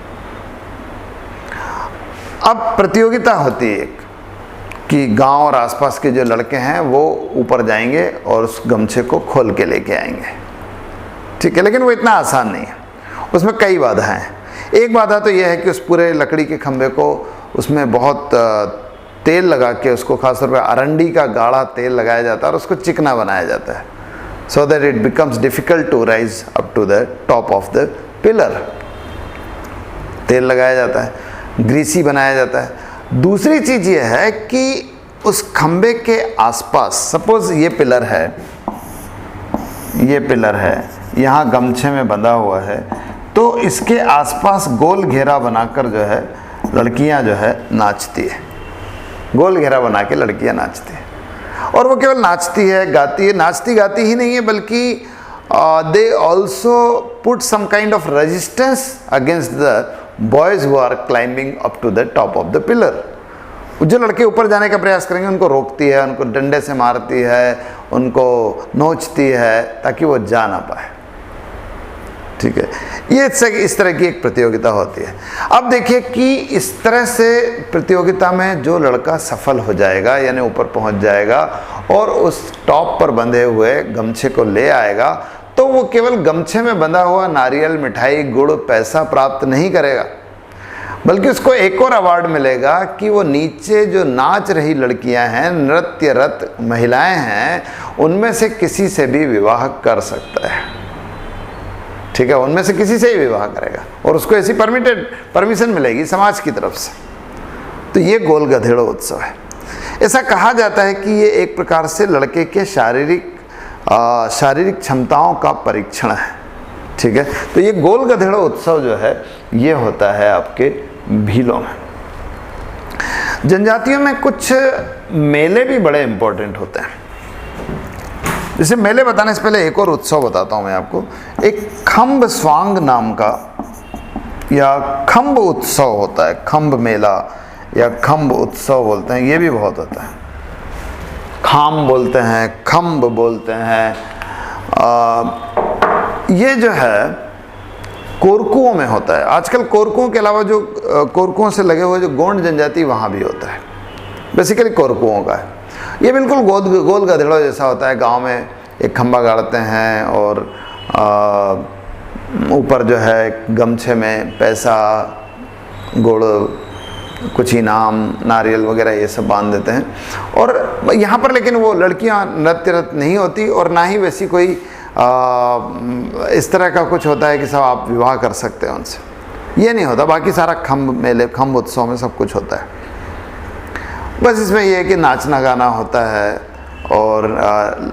अब प्रतियोगिता होती है एक कि गांव और आसपास के जो लड़के हैं वो ऊपर जाएंगे और उस गमछे को खोल के लेके आएंगे, ठीक है। लेकिन वो इतना आसान नहीं है, उसमें कई बाधाएं हैं। एक बाधा तो यह है कि उस पूरे लकड़ी के खंबे को उसमें बहुत तेल लगा के, उसको खासतौर पर अरंडी का गाढ़ा तेल लगाया जाता है और उसको चिकना बनाया जाता है, so that it becomes difficult to rise up to the top of the pillar। तेल लगाया जाता है, ग्रीसी बनाया जाता है। दूसरी चीज़ ये है कि उस खंबे के आसपास, सपोज ये पिलर है, यहाँ गमछे में बंधा हुआ है, तो इसके आसपास गोल घेरा बनाकर जो है लड़कियाँ जो है नाचती है। गोल घेरा बना के लड़कियाँ नाचती है और वो केवल नाचती है, गाती है, नाचती गाती ही नहीं है, बल्कि they also put some kind of resistance against the boys who are climbing up to the top of the pillar. जो लड़के ऊपर जाने का प्रयास करेंगे उनको रोकती है, उनको डंडे से मारती है, उनको नोचती है ताकि वो जा ना पाए, ठीक है। ये इस तरह की एक प्रतियोगिता होती है। अब देखिए कि इस तरह से प्रतियोगिता में जो लड़का सफल हो जाएगा, यानी ऊपर पहुंच जाएगा और उस टॉप पर बंधे हुए गमछे को ले आएगा, तो वो केवल गमछे में बंधा हुआ नारियल, मिठाई, गुड़, पैसा प्राप्त नहीं करेगा, बल्कि उसको एक और अवार्ड मिलेगा कि वो नीचे जो नाच रही लड़कियां हैं, नृत्यरत महिलाएं हैं, उनमें से किसी से भी विवाह कर सकता है, ठीक है। उनमें से किसी से ही विवाह करेगा और उसको ऐसी परमिशन मिलेगी समाज की तरफ से। तो ये गोल गधेड़ो उत्सव है। ऐसा कहा जाता है कि ये एक प्रकार से लड़के के शारीरिक क्षमताओं का परीक्षण है, ठीक है। तो ये गोल गधेड़ो उत्सव जो है ये होता है आपके भीलों में। जनजातियों में कुछ मेले भी बड़े इंपॉर्टेंट होते हैं। जैसे मेले बताने से पहले एक और उत्सव बताता हूँ मैं आपको। एक खम्ब स्वांग नाम का या खम्ब उत्सव होता है, खम्ब मेला या खम्ब उत्सव बोलते हैं, ये भी बहुत होता है। खाम बोलते हैं, खम्ब बोलते हैं। ये जो है कोरकुओं में होता है। आजकल कोरकुओं के अलावा जो कोरकुओं से लगे हुए जो गोंड जनजाति, वहाँ भी होता है। बेसिकली कोरकुओं का है। ये बिल्कुल गोल गधेड़ो जैसा होता है। गांव में एक खंबा गाड़ते हैं और ऊपर जो है गमछे में पैसा, गुड़, कुछ इनाम, नारियल वगैरह ये सब बांध देते हैं। और यहाँ पर लेकिन वो लड़कियाँ नृत्यरत नहीं होती और ना ही वैसी कोई इस तरह का कुछ होता है कि सब आप विवाह कर सकते हैं उनसे, ये नहीं होता। बाकी सारा खम्ब मेले, खम्ब उत्सव में सब कुछ होता है। बस इसमें यह है कि नाचना गाना होता है और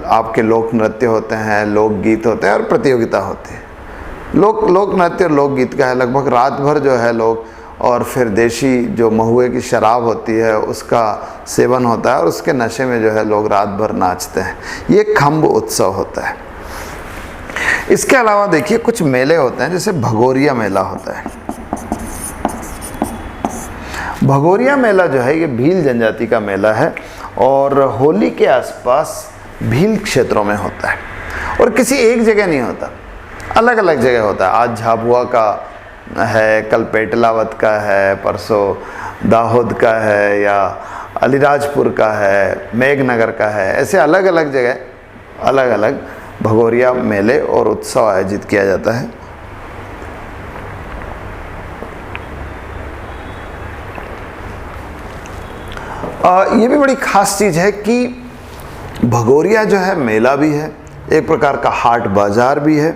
आपके लोक नृत्य होते हैं, लोकगीत होते हैं और प्रतियोगिता होती है। लोक नृत्य और लोकगीत का है लगभग रात भर जो है लोग, और फिर देशी जो महुए की शराब होती है उसका सेवन होता है और उसके नशे में जो है लोग रात भर नाचते हैं। ये खम्ब उत्सव होता है। इसके अलावा देखिए कुछ मेले होते हैं, जैसे भगोरिया मेला होता है। भगोरिया मेला जो है ये भील जनजाति का मेला है और होली के आसपास भील क्षेत्रों में होता है और किसी एक जगह नहीं होता, अलग अलग जगह होता है। आज झाबुआ का है, कल पेटलावत का है, परसों दाहोद का है या अलीराजपुर का है, मेघनगर का है। ऐसे अलग अलग जगह अलग अलग भगोरिया मेले और उत्सव आयोजित किया जाता है। ये भी बड़ी खास चीज़ है कि भगोरिया जो है मेला भी है, एक प्रकार का हाट बाज़ार भी है,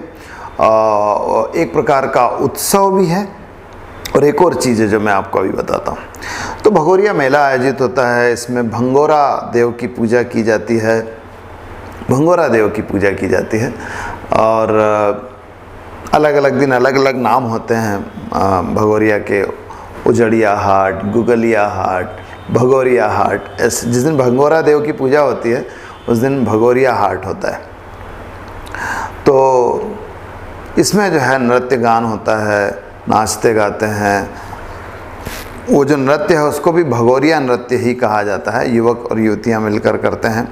एक प्रकार का उत्सव भी है। और एक और चीज़ है जो मैं आपको अभी बताता हूँ। तो भगोरिया मेला आयोजित होता है, इसमें भंगोरा देव की पूजा की जाती है। भंगोरा देव की पूजा की जाती है। और अलग अलग दिन अलग अलग नाम होते हैं भगोरिया के। उजड़िया हाट, गुगलिया हाट, भगोरिया हाट। ऐसे जिस दिन भंगोरा देव की पूजा होती है उस दिन भगोरिया हाट होता है। तो इसमें जो है नृत्य गान होता है, नाचते गाते हैं। वो जो नृत्य है उसको भी भगोरिया नृत्य ही कहा जाता है। युवक और युवतियां मिलकर करते हैं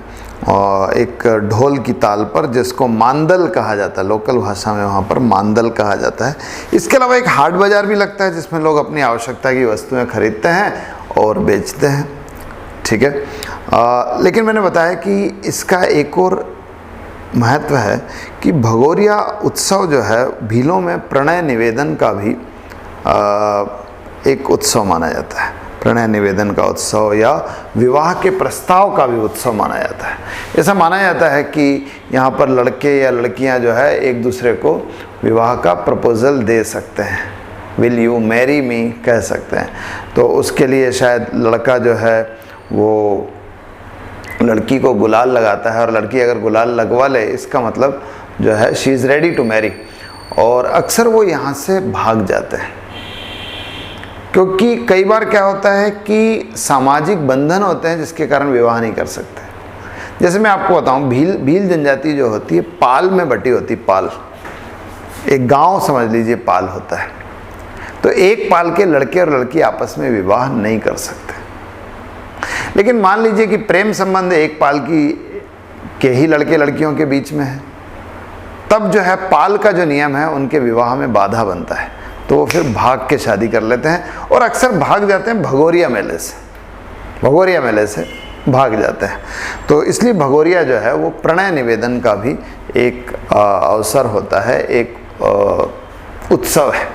और एक ढोल की ताल पर, जिसको मांदल कहा जाता है, लोकल भाषा में वहाँ पर मांदल कहा जाता है। इसके अलावा एक हाट बाज़ार भी लगता है जिसमें लोग अपनी आवश्यकता की वस्तुएं खरीदते हैं और बेचते हैं। ठीक है। लेकिन मैंने बताया कि इसका एक और महत्व है कि भगोरिया उत्सव जो है भीलों में प्रणय निवेदन का भी एक उत्सव माना जाता है। प्रणय निवेदन का उत्सव या विवाह के प्रस्ताव का भी उत्सव माना जाता है। ऐसा माना जाता है कि यहाँ पर लड़के या लड़कियाँ जो है एक दूसरे को विवाह का प्रपोजल दे सकते हैं, विल यू मैरी मी कह सकते हैं। तो उसके लिए शायद लड़का जो है वो लड़की को गुलाल लगाता है और लड़की अगर गुलाल लगवा ले इसका मतलब जो है she is ready to marry. और अक्सर वो यहाँ से भाग जाते हैं क्योंकि कई बार क्या होता है कि सामाजिक बंधन होते हैं जिसके कारण विवाह नहीं कर सकते। जैसे मैं आपको बताऊं, भील जनजाति जो होती है पाल में बटी होती है। पाल एक गांव समझ लीजिए पाल होता है। तो एक पाल के लड़के और लड़की आपस में विवाह नहीं कर सकते। लेकिन मान लीजिए कि प्रेम संबंध एक पाल के ही लड़के लड़कियों के बीच में है, तब जो है पाल का जो नियम है उनके विवाह में बाधा बनता है। तो वो फिर भाग के शादी कर लेते हैं और अक्सर भाग जाते हैं भगोरिया मेले से। भगोरिया मेले से भाग जाते हैं। तो इसलिए भगोरिया जो है वो प्रणय निवेदन का भी एक अवसर होता है, एक उत्सव है।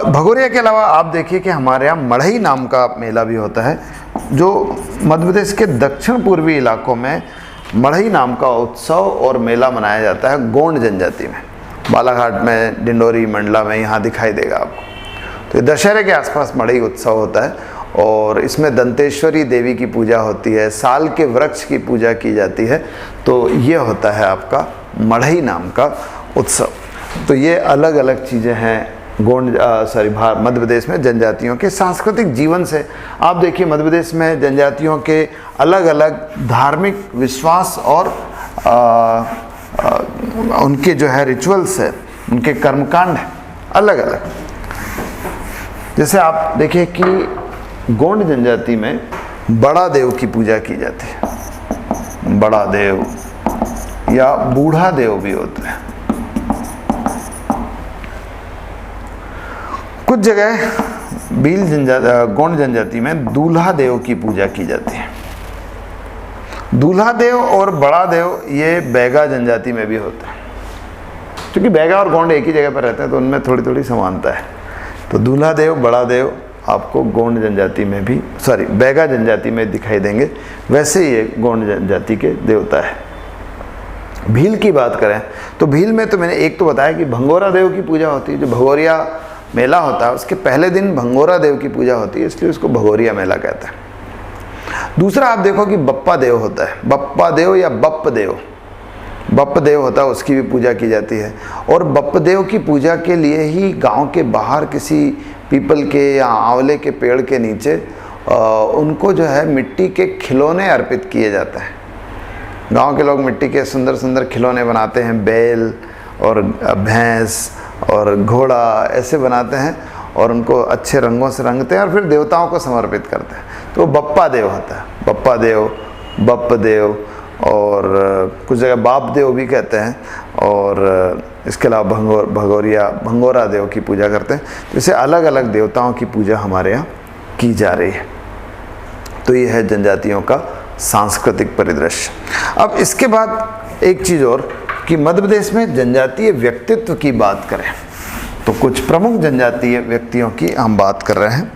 भगोरिया के अलावा आप देखिए कि हमारे यहाँ मढ़ई नाम का मेला भी होता है, जो मध्य प्रदेश के दक्षिण पूर्वी इलाकों में मढ़ई नाम का उत्सव और मेला मनाया जाता है गोंड जनजाति में। बालाघाट में, डिंडोरी, मंडला में यहाँ दिखाई देगा आपको। तो दशहरे के आसपास मढ़ई उत्सव होता है और इसमें दंतेश्वरी देवी की पूजा होती है, साल के वृक्ष की पूजा की जाती है। तो ये होता है आपका मढ़ई नाम का उत्सव। तो ये अलग अलग चीज़ें हैं मध्य प्रदेश में जनजातियों के सांस्कृतिक जीवन से। आप देखिए मध्य प्रदेश में जनजातियों के अलग अलग धार्मिक विश्वास और उनके जो है रिचुअल्स है, उनके कर्मकांड है अलग अलग। जैसे आप देखिए कि गोंड जनजाति में बड़ा देव की पूजा की जाती है। बड़ा देव या बूढ़ा देव भी होता है। कुछ जगह गोंड जनजाति में दूल्हा देव की पूजा की जाती है। दूल्हा देव और बड़ा देव ये बैगा जनजाति में भी होता है। क्योंकि बैगा और गोंड एक ही जगह पर रहते हैं तो उनमें थोड़ी थोड़ी समानता है। तो दूल्हा देव, बड़ा देव आपको गोंड जनजाति में भी, बैगा जनजाति में दिखाई देंगे। वैसे ये गोंड जनजाति के देवता है। भील की बात करें तो भील में तो मैंने एक तो बताया कि भंगोरा देव की पूजा होती है। जो भगोरिया मेला होता है उसके पहले दिन भंगोरा देव की पूजा होती है, इसलिए उसको भगोरिया मेला कहते हैं। दूसरा आप देखो कि बप्पा देव होता है। बप्पा देव या बप्प देव होता है, उसकी भी पूजा की जाती है। और बप्प देव की पूजा के लिए ही गांव के बाहर किसी पीपल के या आंवले के पेड़ के नीचे उनको जो है मिट्टी के खिलौने अर्पित किए जाते हैं। गांव के लोग मिट्टी के सुंदर सुंदर खिलौने बनाते हैं, बैल और भैंस और घोड़ा ऐसे बनाते हैं और उनको अच्छे रंगों से रंगते हैं और फिर देवताओं को समर्पित करते हैं। तो बप्पा देव होता है। बप्पा देव, बप्प देव और कुछ जगह बाप देव भी कहते हैं। और इसके अलावा भंगोरा देव की पूजा करते हैं। जैसे अलग अलग देवताओं की पूजा हमारे यहाँ की जा रही है। तो ये है जनजातियों का सांस्कृतिक परिदृश्य। अब इसके बाद एक चीज़ और कि मध्य प्रदेश में जनजातीय व्यक्तित्व की बात करें तो कुछ प्रमुख जनजातीय व्यक्तियों की हम बात कर रहे हैं।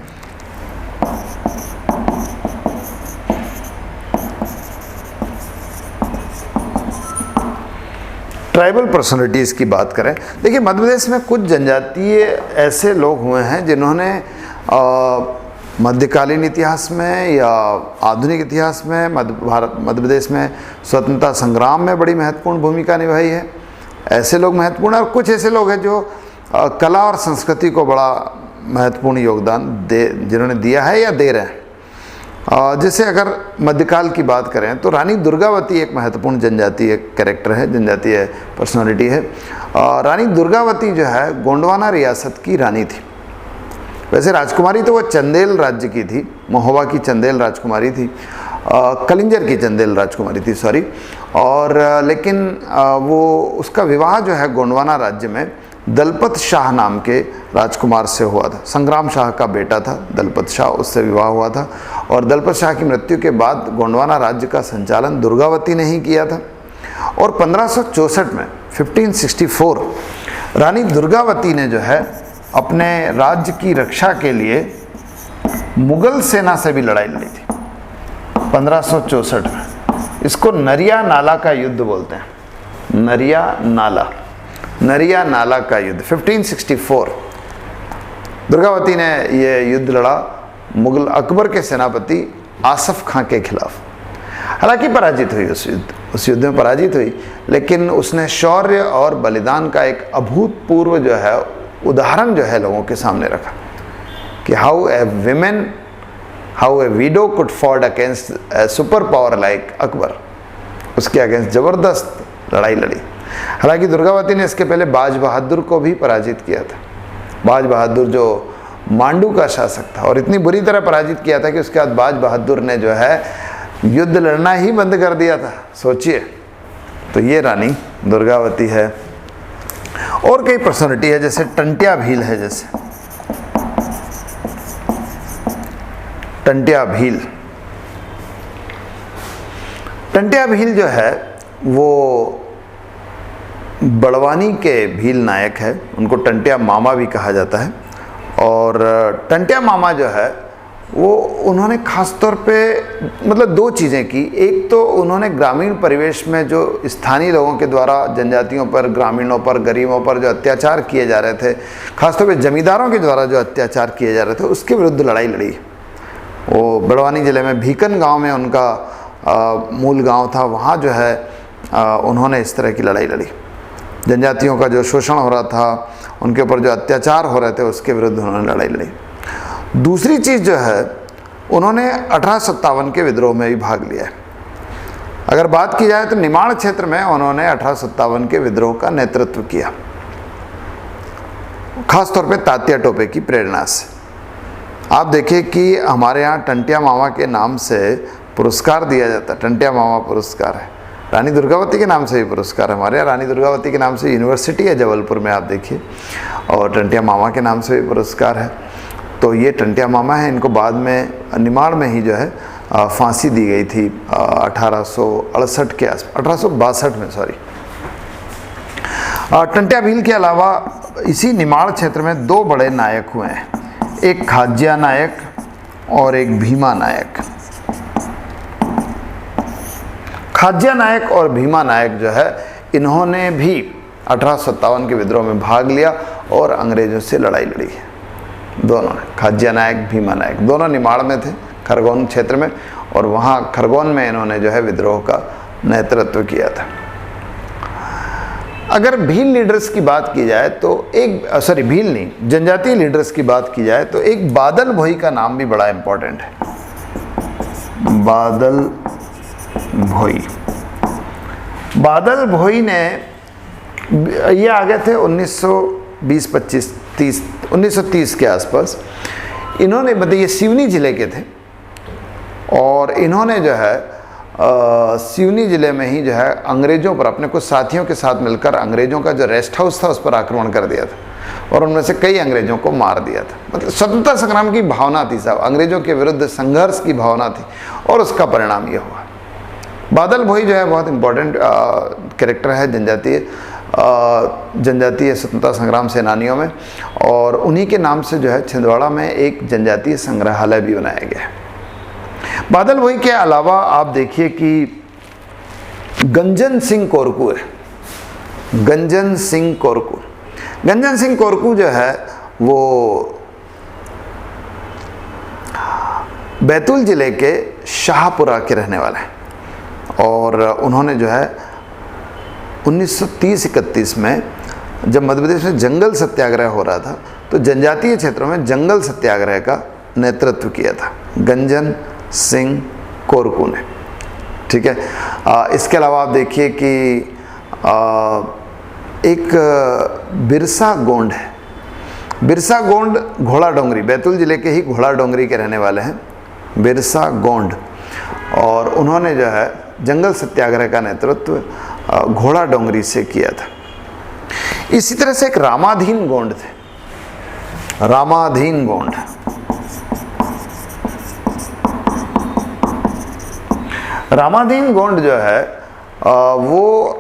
ट्राइबल पर्सनालिटीज़ की बात करें, देखिए मध्य प्रदेश में कुछ जनजातीय ऐसे लोग हुए हैं जिन्होंने मध्यकालीन इतिहास में या आधुनिक इतिहास में मध्य प्रदेश में स्वतंत्रता संग्राम में बड़ी महत्वपूर्ण भूमिका निभाई है। ऐसे लोग महत्वपूर्ण, और कुछ ऐसे लोग हैं जो कला और संस्कृति को बड़ा महत्वपूर्ण योगदान जिन्होंने दिया है या दे रहे हैं। जैसे अगर मध्यकाल की बात करें तो रानी दुर्गावती एक महत्वपूर्ण जनजातीय कैरेक्टर है, जनजातीय पर्सनालिटी है। रानी दुर्गावती जो है गोंडवाना रियासत की रानी थी। वैसे राजकुमारी तो वो चंदेल राज्य की थी, महोबा की चंदेल राजकुमारी थी, कलिंजर की चंदेल राजकुमारी थी, सॉरी। और लेकिन वो उसका विवाह जो है गोंडवाना राज्य में दलपत शाह नाम के राजकुमार से हुआ था। संग्राम शाह का बेटा था दलपत शाह, उससे विवाह हुआ था। और दलपत शाह की मृत्यु के बाद गोंडवाना राज्य का संचालन दुर्गावती ने ही किया था। और 1564 में 1564 रानी दुर्गावती ने जो है अपने राज्य की रक्षा के लिए मुगल सेना से भी लड़ाई लड़ी थी 1564 में। इसको नरिया नाला का युद्ध बोलते हैं, नरिया नाला का युद्ध 1564। दुर्गावती ने ये युद्ध लड़ा मुगल अकबर के सेनापति आसफ खां के खिलाफ। हालांकि पराजित हुई उस युद्ध में पराजित हुई, लेकिन उसने शौर्य और बलिदान का एक अभूतपूर्व जो है उदाहरण जो है लोगों के सामने रखा कि how a window could fought against A super power like Akbar. उसके अगेंस्ट जबरदस्त लड़ाई लड़ी। हालांकि दुर्गावती ने इसके पहले बाज बहादुर को भी पराजित किया था। बाज बहादुर जो मांडू का शासक था, और इतनी बुरी तरह पराजित किया था कि उसके बाद बाज बहादुर ने जो है युद्ध लड़ना ही बंद कर दिया था, सोचिए। तो ये रानी दुर्गावती है। और कई पर्सनालिटी है, जैसे टंट्या भील है, जैसे टंट्या भील जो है वो बड़वानी के भील नायक है, उनको टंट्या मामा भी कहा जाता है। और टंट्या मामा जो है वो उन्होंने ख़ास तौर पे मतलब दो चीज़ें की। एक तो उन्होंने ग्रामीण परिवेश में जो स्थानीय लोगों के द्वारा जनजातियों पर, ग्रामीणों पर, गरीबों पर जो अत्याचार किए जा रहे थे, ख़ासतौर पे जमींदारों के द्वारा जो अत्याचार किए जा रहे थे, उसके विरुद्ध लड़ाई लड़ी। वो बड़वानी ज़िले में भीकन गांव में उनका मूल गांव था, वहाँ जो है उन्होंने इस तरह की लड़ाई लड़ी। जनजातियों का जो शोषण हो रहा था, उनके ऊपर जो अत्याचार हो रहे थे, उसके विरुद्ध उन्होंने लड़ाई लड़ी। दूसरी चीज़ जो है, उन्होंने 1857 के विद्रोह में भी भाग लिया है। अगर बात की जाए तो निमाड़ क्षेत्र में उन्होंने 1857 के विद्रोह का नेतृत्व किया, खासतौर पे तात्या टोपे की प्रेरणा से। आप देखिए कि हमारे यहाँ टंट्या मामा के नाम से पुरस्कार दिया जाता है, टंट्या मामा पुरस्कार है। रानी दुर्गावती के नाम से भी पुरस्कार है हमारे यहाँ। रानी दुर्गावती के नाम से यूनिवर्सिटी है जबलपुर में, आप देखिए, और टंट्या मामा के नाम से भी पुरस्कार है। तो ये टंट्या मामा है। इनको बाद में निमाड़ में ही जो है फांसी दी गई थी 1868 के आस 1862 में, सॉरी। टंट्या भील के अलावा इसी निमाड़ क्षेत्र में दो बड़े नायक हुए हैं, एक खाज्या नायक और एक भीमा नायक। खाज्या नायक और भीमा नायक जो है, इन्होंने भी 1857 के विद्रोह में भाग लिया और अंग्रेजों से लड़ाई लड़ी है। दोनों ने, खाज्या नायक, भीमा नायक, दोनों निमाड़ में थे, खरगोन क्षेत्र में, और वहाँ खरगोन में इन्होंने जो है विद्रोह का नेतृत्व किया था। अगर भील लीडर्स की बात की जाए तो भील नहीं, जनजातीय लीडर्स की बात की जाए तो एक बादल भोई का नाम भी बड़ा इंपॉर्टेंट है। बादल भोई ने, ये आ गए थे 1930 के आसपास। इन्होंने, मतलब ये सिवनी ज़िले के थे, और इन्होंने जो है सिवनी ज़िले में ही जो है अंग्रेज़ों पर, अपने कुछ साथियों के साथ मिलकर अंग्रेज़ों का जो रेस्ट हाउस था उस पर आक्रमण कर दिया था, और उनमें से कई अंग्रेज़ों को मार दिया था। मतलब स्वतंत्रता संग्राम की भावना थी साहब, अंग्रेज़ों के विरुद्ध संघर्ष की भावना थी, और उसका परिणाम ये हुआ। बादल भोई जो है बहुत इम्पोर्टेंट कैरेक्टर है जनजातीय स्वतंत्रता संग्राम सेनानियों में, और उन्हीं के नाम से जो है छिंदवाड़ा में एक जनजातीय संग्रहालय भी बनाया गया है। बादल भोई के अलावा आप देखिए कि गंजन सिंह कोरकू है। गंजन सिंह कोरकू जो है वो बैतूल ज़िले के शाहपुरा के रहने वाले हैं और उन्होंने जो है 1930-31 में जब मध्य प्रदेश में जंगल सत्याग्रह हो रहा था तो जनजातीय क्षेत्रों में जंगल सत्याग्रह का नेतृत्व किया था गंजन सिंह कोरकू ने। ठीक है, इसके अलावा आप देखिए कि एक बिरसा गोंड है। बिरसा गोंड घोड़ा डोंगरी, बैतूल ज़िले के ही घोड़ा डोंगरी के रहने वाले हैं बिरसा गोंड, और उन्होंने जो है जंगल सत्याग्रह का नेतृत्व घोड़ा डोंगरी से किया था। इसी तरह से एक रामाधीन गोंड थे, रामाधीन गोंड। रामाधीन गोंड जो है वो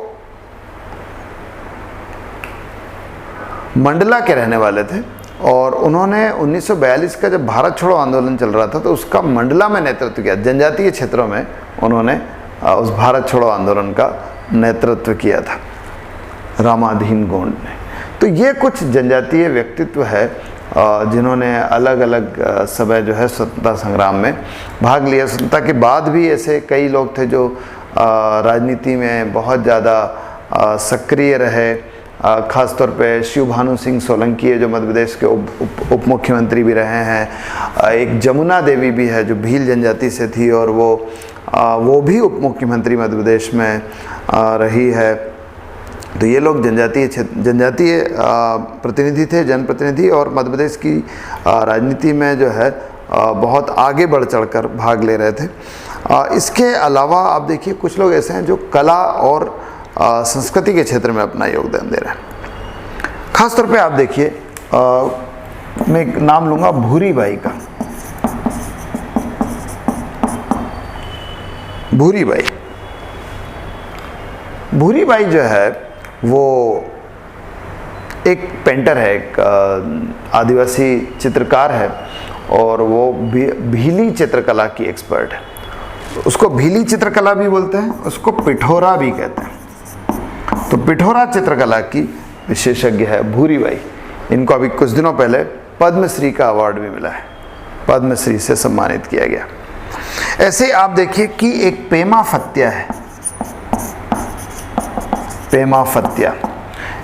मंडला के रहने वाले थे और उन्होंने 1942 का जब भारत छोड़ो आंदोलन चल रहा था तो उसका मंडला में नेतृत्व किया। जनजातीय क्षेत्रों में उन्होंने उस भारत छोड़ो आंदोलन का नेतृत्व किया था रामाधीन गोंड ने। तो ये कुछ जनजातीय व्यक्तित्व है जिन्होंने अलग अलग समय जो है स्वतंत्रता संग्राम में भाग लिया। स्वतंत्रता के बाद भी ऐसे कई लोग थे जो राजनीति में बहुत ज़्यादा सक्रिय रहे। खासतौर पे शिव भानु सिंह सोलंकी है जो मध्य प्रदेश के उप मुख्यमंत्री भी रहे हैं। एक जमुना देवी भी है जो भील जनजाति से थी और वो भी उप मुख्यमंत्री मध्य प्रदेश में रही है। तो ये लोग जनजातीय प्रतिनिधि थे, जनप्रतिनिधि, और मध्य प्रदेश की राजनीति में जो है बहुत आगे बढ़ चढ़कर भाग ले रहे थे। इसके अलावा आप देखिए कुछ लोग ऐसे हैं जो कला और संस्कृति के क्षेत्र में अपना योगदान दे रहे हैं। खासतौर पे आप देखिए मैं एक नाम लूँगा भूरी बाई का। भूरी बाई, भूरी बाई जो है वो एक पेंटर है, एक आदिवासी चित्रकार है और वो भीली चित्रकला की एक्सपर्ट है। उसको भीली चित्रकला भी बोलते हैं, उसको पिठोरा भी कहते हैं। तो पिठोरा चित्रकला की विशेषज्ञ है भूरी बाई। इनको अभी कुछ दिनों पहले पद्मश्री का अवार्ड भी मिला है, पद्मश्री से सम्मानित किया गया। ऐसे आप देखिए कि एक पेमा फत्या है, पेमा फत्या,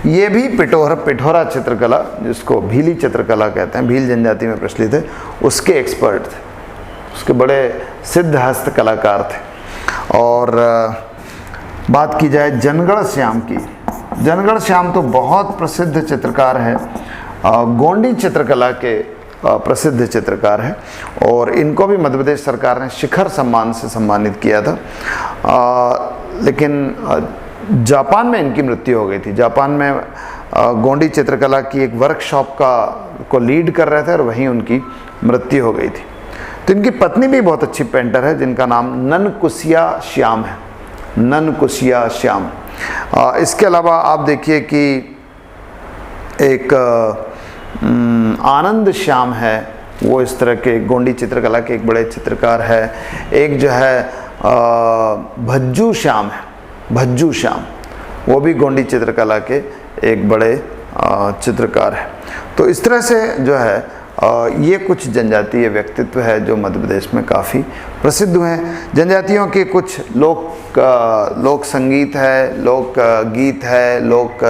ये भी पिठोरा चित्रकला जिसको भीली चित्रकला कहते हैं, भील जनजाति में प्रचलित है, उसके एक्सपर्ट थे, उसके बड़े सिद्ध हस्त कलाकार थे। और बात की जाए जनगढ़ श्याम की, जनगढ़ श्याम तो बहुत प्रसिद्ध चित्रकार है, गोंडी चित्रकला के प्रसिद्ध चित्रकार है और इनको भी मध्य प्रदेश सरकार ने शिखर सम्मान से सम्मानित किया था। लेकिन जापान में इनकी मृत्यु हो गई थी। जापान में गोंडी चित्रकला की एक वर्कशॉप को लीड कर रहे थे और वहीं उनकी मृत्यु हो गई थी। तो इनकी पत्नी भी बहुत अच्छी पेंटर है जिनका नाम ननकुसिया श्याम है, ननकुसिया श्याम। इसके अलावा आप देखिए कि एक आनंद श्याम है, वो इस तरह के गोंडी चित्रकला के एक बड़े चित्रकार है। एक जो है भज्जू श्याम है, भज्जू श्याम, वो भी गोंडी चित्रकला के एक बड़े चित्रकार है। तो इस तरह से जो है ये कुछ जनजातीय व्यक्तित्व है जो मध्य प्रदेश में काफ़ी प्रसिद्ध हुए हैं। जनजातियों के कुछ लोक संगीत है, लोक गीत है, लोक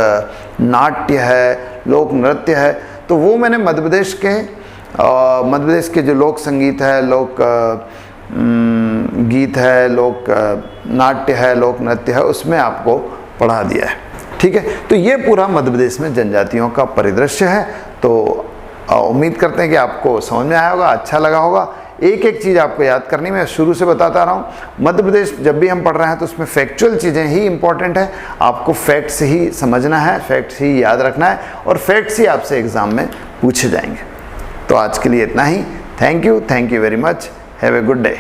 नाट्य है, लोक नृत्य है। तो वो मैंने मध्य प्रदेश के जो लोक संगीत है, लोक गीत है, लोक नाट्य है, लोक नृत्य है, उसमें आपको पढ़ा दिया है। ठीक है, तो ये पूरा मध्य प्रदेश में जनजातियों का परिदृश्य है। तो उम्मीद करते हैं कि आपको समझ में आया होगा, अच्छा लगा होगा। एक एक चीज़ आपको याद करनी, मैं शुरू से बताता रहा हूँ। मध्य प्रदेश जब भी हम पढ़ रहे हैं तो उसमें फैक्चुअल चीज़ें ही इंपॉर्टेंट है। आपको फैक्ट्स ही समझना है, फैक्ट्स ही याद रखना है और फैक्ट्स ही आपसे एग्ज़ाम में पूछे जाएंगे। तो आज के लिए इतना ही। Thank you very much. Have a good day.